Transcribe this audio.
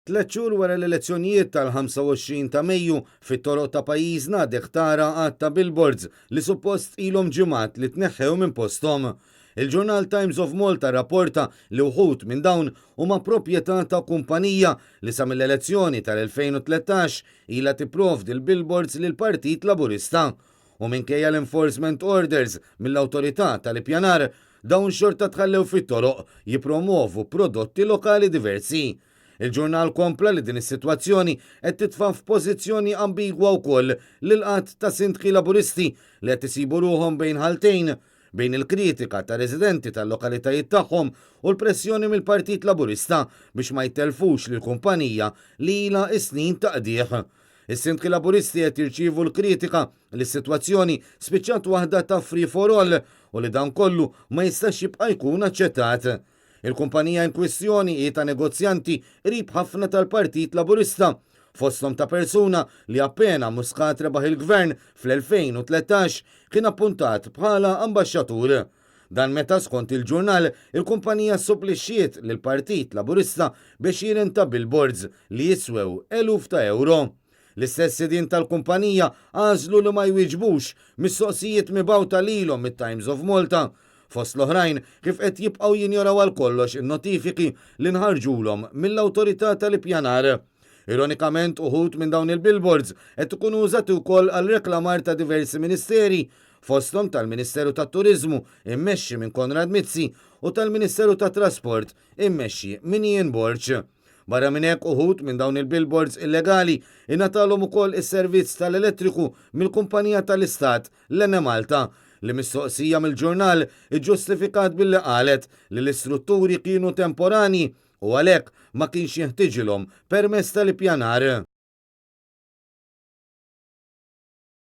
Tlet xhur wara l-elezzjonijiet tal-25 ta' Mejju fit-toroq ta' pajjiżna deħtara għadd ta' billboards li suppost ilhom ġimgħat li tneħħew minn posthom. Il-ġurnal Times of Malta rapporta li wħud minn dawn huma proprjetà ta' kumpanija li sa mill-elezzjoni tal-2013 ilha tipprovdi l-billboards lil Partit Laburista. U minkejja l-enforcement orders mill-awtorità tal-ippjanar dawn xorta tħallew fit-toroq jippromovu prodotti lokali diversi. Il-ġurnal kompla li din is-sitwazzjoni qed titfa' f'pożizzjoni ambigwa wkoll lil qatt ta' sindki laburisti li qed isibu ruhom bejn ħaltejn bejn il-kritika ta' residenti tal-lokalitajiet tagħhom u l-pressjoni mill-Partit Laburista biex ma jtelfux lill-kumpanija li ilha snin ta' qdieħ. Is-sindki laburisti qed jirċievu l-kritika li s-sitwazzjoni spiċċat waħda ta' free for all u li dan kollu ma jistax jibqa' jkun aċċettat. Il-kumpanija in kwistjoni hi ta' negozjanti qrib ħafna tal-Partit Laburista, fosthom ta' persuna li appena Muscat rebaħ il-gvern fl-2013 kien appuntat bħala ambaxxatur. Dan meta skont il-ġurnal il-kumpanija supplixxiet lil Partit Laburista biex jiren ta' billboards li jiswew eluf ta' euro. L-istess sidien tal-kumpanija għażlu li ma jwieġbux mistoqsijiet mibgħuta lilhom mit-Times of Malta. Fost l-oħrajn kif qed jibqgħu jinjoraw għal kollox in-notifiki li nħarġulhom mill-awtorità tal-ippjanar. Ironikament uħud minn dawn il-billboards qed ikunu użati wkoll għal reklamar ta' diversi ministeri, fosthom tal-Ministeru tat-Turiżmu immexxi minn Konrad Mizzi u tal-Ministeru tat-Trasport immexxi minn Ian Borch. Barra minn hekk uħud minn dawn il-billboards illegali ingħatalhom ukoll is-servizz tal-elettriku mill-Kumpanija tal-Istat l-Ene Malta li mistoqsija mill-ġurnal iġġustifikat billi qalet li l-istrutturi kienu temporani u għalhekk ma kienx jeħtieġilhom permess tal-ippjanar.